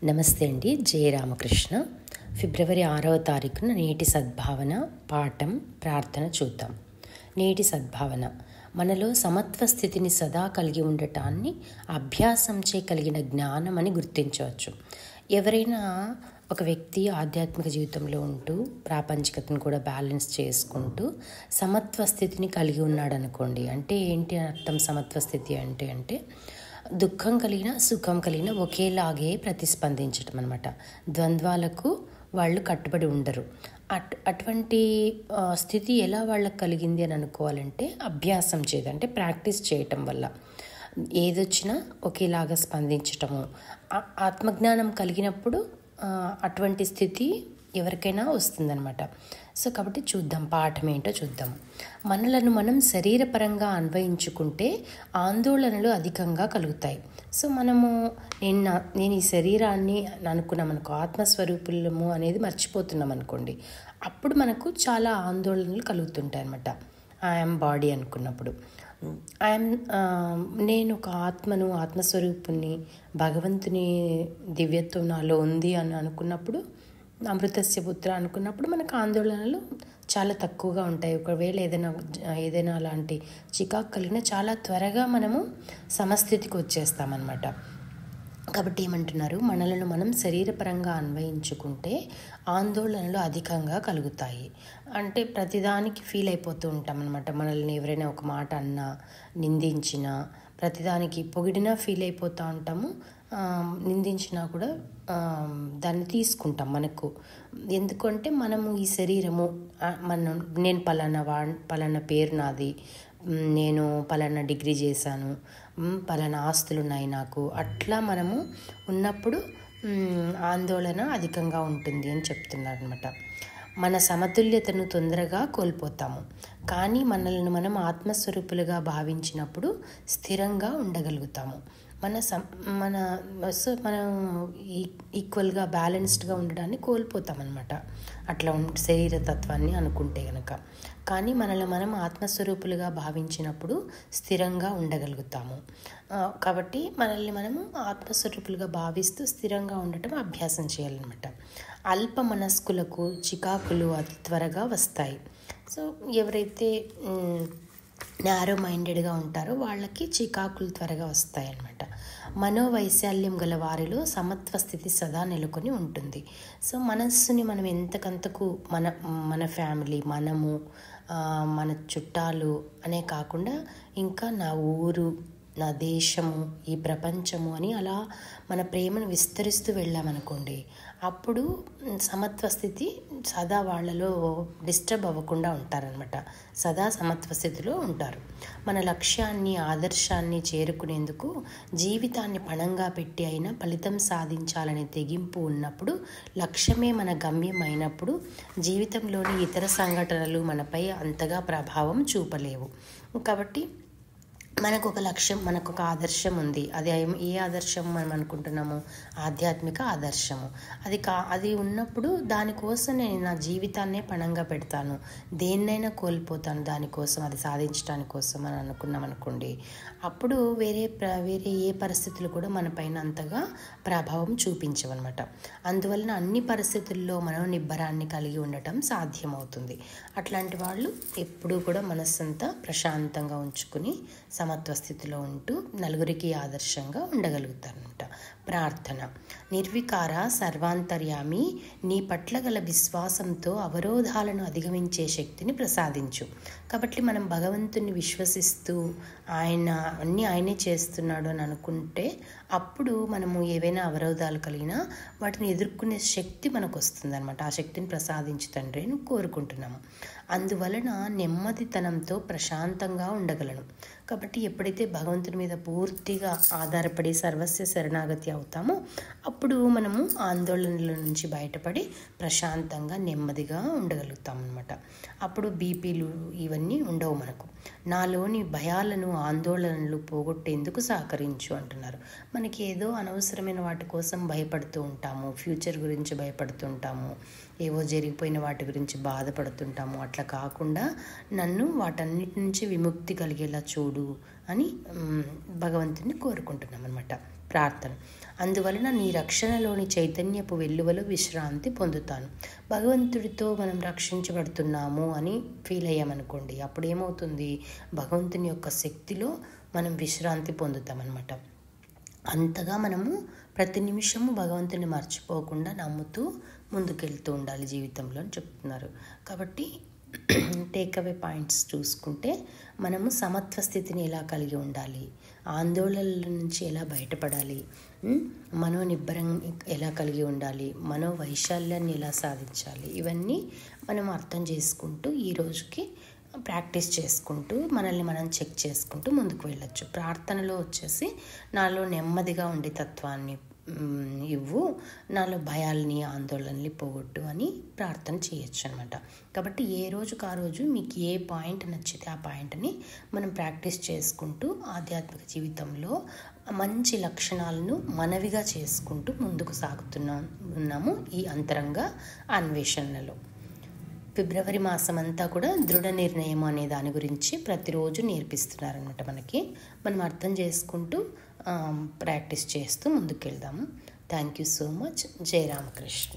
నమస్తే అండి. జయ రామకృష్ణ. ఫిబ్రవరి 6వ తారీఖున నేటి సద్భావన పాఠం ప్రార్థన చూద్దాం. నేటి సద్భావన మనలో సమత్వ స్థితిని సదా కలిగి ఉండటాన్ని అభ్యాసంచే కలిగిన జ్ఞానం అని గుర్తించవచ్చు. ఎవరైనా ఒక వ్యక్తి ఆధ్యాత్మిక జీవితంలో ఉంటూ ప్రాపంచికతను కూడా బ్యాలెన్స్ చేసుకుంటూ సమత్వ స్థితిని కలిగి ఉన్నాడు అనుకోండి. అంటే ఏంటి అర్థం? సమత్వ స్థితి అంటే దుఃఖం కలిగిన సుఖం కలిగిన ఒకేలాగే ప్రతిస్పందించటం అనమాట. ద్వంద్వాలకు వాళ్ళు కట్టుబడి ఉండరు. అటువంటి స్థితి ఎలా వాళ్ళకి కలిగింది అని అనుకోవాలంటే అభ్యాసం చేయదు, అంటే ప్రాక్టీస్ చేయటం వల్ల. ఏదొచ్చినా ఒకేలాగా స్పందించటము, ఆత్మజ్ఞానం కలిగినప్పుడు అటువంటి స్థితి ఎవరికైనా వస్తుందన్నమాట. సో కాబట్టి చూద్దాం, పాఠం ఏంటో చూద్దాం. మనలను మనం శరీరపరంగా అన్వయించుకుంటే ఆందోళనలు అధికంగా కలుగుతాయి. సో నేను ఈ శరీరాన్ని అనుకున్నాం అనుకో, ఆత్మస్వరూపులము అనేది మర్చిపోతున్నాం అనుకోండి, అప్పుడు మనకు చాలా ఆందోళనలు కలుగుతుంటాయి అన్నమాట. ఐఎమ్ బాడీ అనుకున్నప్పుడు, నేను ఒక ఆత్మస్వరూపుణ్ణి, భగవంతుని దివ్యత్వం నాలో ఉంది అని అనుకున్నప్పుడు, అమృతస్య పుత్ర అనుకున్నప్పుడు మనకు ఆందోళనలు చాలా తక్కువగా ఉంటాయి. ఒకవేళ ఏదైనా అలాంటి చికాకు కలిగినా చాలా త్వరగా మనము సమస్థితికి వచ్చేస్తామన్నమాట. కాబట్టి ఏమంటున్నారు, మనలను మనం శరీరపరంగా అన్వయించుకుంటే ఆందోళనలు అధికంగా కలుగుతాయి. అంటే ప్రతిదానికి ఫీల్ అయిపోతూ ఉంటాం అనమాట. మనల్ని ఎవరైనా ఒక మాట అన్నా, నిందించినా, ప్రతిదానికి పొగిడినా ఫీల్ అయిపోతూ ఉంటాము, నిందించినా కూడా దాన్ని తీసుకుంటాం మనకు. ఎందుకంటే మనము ఈ శరీరము, నేను పలానా పేరు నాది, నేను పలానా డిగ్రీ చేశాను, పలానా ఆస్తులు ఉన్నాయి నాకు, అట్లా మనము ఉన్నప్పుడు ఆందోళన అధికంగా ఉంటుంది అని చెప్తున్నారు అనమాట. మన సమతుల్యతను తొందరగా కోల్పోతాము. కానీ మనల్ని మనం ఆత్మస్వరూపులుగా భావించినప్పుడు స్థిరంగా ఉండగలుగుతాము. మనం ఈక్వల్గా బ్యాలెన్స్డ్గా ఉండడాన్ని కోల్పోతామన్నమాట, అట్లా శరీరతత్వాన్ని అనుకుంటే కనుక. కానీ మనల్ని మనం ఆత్మస్వరూపులుగా భావించినప్పుడు స్థిరంగా ఉండగలుగుతాము. కాబట్టి మనల్ని మనము ఆత్మస్వరూపులుగా భావిస్తూ స్థిరంగా ఉండటం అభ్యాసం చేయాలన్నమాట. అల్ప మనస్కులకు చికాకులు అతి త్వరగా వస్తాయి. సో ఎవరైతే నారో మైండెడ్గా ఉంటారో వాళ్ళకి చికాకులు త్వరగా వస్తాయన్నమాట. మనోవైశాల్యం గల వారిలో సమత్వ స్థితి సదా నెలకొని ఉంటుంది. సో మనస్సుని మనం ఎంతకంతకు మన ఫ్యామిలీ, మనము, మన చుట్టాలు అనే కాకుండా ఇంకా నా ఊరు, నా దేశము, ఈ ప్రపంచము అని అలా మన ప్రేమను విస్తరిస్తూ వెళ్ళామనుకోండి, అప్పుడు సమత్వ స్థితి సదా వాళ్ళలో డిస్టర్బ్ అవ్వకుండా ఉంటారనమాట. సదా సమత్వ స్థితిలో ఉంటారు. మన లక్ష్యాన్ని, ఆదర్శాన్ని చేరుకునేందుకు జీవితాన్ని పణంగా పెట్టి అయినా ఫలితం సాధించాలనే తెగింపు ఉన్నప్పుడు, లక్ష్యమే మన గమ్యం అయినప్పుడు జీవితంలోని ఇతర సంఘటనలు మనపై అంతగా ప్రభావం చూపలేవు. కాబట్టి మనకు ఒక లక్ష్యం, మనకు ఒక ఆదర్శం ఉంది. అది ఏ ఆదర్శం మనం అనుకుంటున్నాము? ఆధ్యాత్మిక ఆదర్శము. అది ఉన్నప్పుడు దానికోసం నేను నా జీవితాన్నే పణంగా పెడతాను, దేన్నైనా కోల్పోతాను దానికోసం, అది సాధించడానికి కోసం అని అనుకున్నాం అనుకోండి, అప్పుడు వేరే ఏ పరిస్థితులు కూడా మన పైన అంతగా ప్రభావం చూపించవన్నమాట. అందువలన అన్ని పరిస్థితుల్లో మనం నిబ్బరాన్ని కలిగి ఉండటం సాధ్యమవుతుంది. అట్లాంటి వాళ్ళు ఎప్పుడూ కూడా మనస్సంతా ప్రశాంతంగా ఉంచుకుని సమత్వ స్థితిలో ఉంటూ నలుగురికి ఆదర్శంగా ఉండగలుగుతారనమాట. ప్రార్థన. నిర్వికార సర్వాంతర్యామి, నీ పట్ల గల విశ్వాసంతో అవరోధాలను అధిగమించే శక్తిని ప్రసాదించు. కాబట్టి మనం భగవంతుని విశ్వసిస్తూ ఆయనే చేస్తున్నాడు అని అనుకుంటే, అప్పుడు మనము ఏవైనా అవరోధాలు కలిగినా వాటిని ఎదుర్కొనే శక్తి మనకు వస్తుందన్నమాట. ఆ శక్తిని ప్రసాదించు తండ్రి అని కోరుకుంటున్నాము. అందువలన నెమ్మదితనంతో ప్రశాంతంగా ఉండగలను. కాబట్టి ఎప్పుడైతే భగవంతుని మీద పూర్తిగా ఆధారపడి సర్వస్వ శరణాగతి అవుతామో, అప్పుడు మనము ఆందోళనల నుంచి బయటపడి ప్రశాంతంగా నెమ్మదిగా ఉండగలుగుతాం అన్నమాట. అప్పుడు బీపీలు ఇవన్నీ ఉండవు మనకు. నాలోని భయాలను, ఆందోళనలు పోగొట్టేందుకు సహకరించు అంటున్నారు. మనకి ఏదో అనవసరమైన వాటి కోసం భయపడుతూ ఉంటాము, ఫ్యూచర్ గురించి భయపడుతుంటాము, ఏవో జరిగిపోయిన వాటి గురించి బాధపడుతుంటాము. అట్లా కాకుండా నన్ను వాటన్నిటి నుంచి విముక్తి కలిగేలా చూడు అని భగవంతుని కోరుకుంటున్నాం అన్నమాట. ప్రార్థన. అందువలన నీ రక్షణలోని చైతన్యపు వెల్లువలో విశ్రాంతి పొందుతాను. భగవంతుడితో మనం రక్షించబడుతున్నాము అని ఫీల్ అయ్యామనుకోండి, అప్పుడు ఏమవుతుంది, భగవంతుని యొక్క శక్తిలో మనం విశ్రాంతి పొందుతామన్నమాట. అంతగా మనము ప్రతి నిమిషము భగవంతుని మర్చిపోకుండా నమ్ముతూ ముందుకెళ్తూ ఉండాలి జీవితంలో అని చెప్తున్నారు. కాబట్టి టేక్అవే పాయింట్స్ చూసుకుంటే, మనము సమత్వ స్థితిని ఎలా కలిగి ఉండాలి, ఆందోళనల నుంచి ఎలా బయటపడాలి, మనోనిబ్బరం ఎలా కలిగి ఉండాలి, మనోవైశాల్యాన్ని ఎలా సాధించాలి, ఇవన్నీ మనం అర్థం చేసుకుంటూ ఈ రోజుకి ప్రాక్టీస్ చేసుకుంటూ మనల్ని మనం చెక్ చేసుకుంటూ ముందుకు వెళ్ళొచ్చు. ప్రార్థనలో వచ్చేసి నాలో నెమ్మదిగా ఉండే తత్వాన్ని ఇవ్వు, నాలో భయాల్ని ఆందోళనని పోగొట్టు అని ప్రార్థన చేయొచ్చు అనమాట. కాబట్టి ఏ రోజుకు ఆ రోజు మీకు ఏ పాయింట్ నచ్చితే ఆ పాయింట్ని మనం ప్రాక్టీస్ చేసుకుంటూ ఆధ్యాత్మిక జీవితంలో మంచి లక్షణాలను మనవిగా చేసుకుంటూ ముందుకు సాగుతున్నాము ఈ అంతరంగ అన్వేషణలో. ఫిబ్రవరి మాసం అంతా కూడా దృఢ నిర్ణయం అనే దాని గురించి ప్రతిరోజు నేర్పిస్తున్నారనమాట మనకి. మనం అర్థం చేసుకుంటూ ప్రాక్టీస్ చేస్తూ ముందుకు వెళ్దాము. Thank you so much. జై రామకృష్ణ.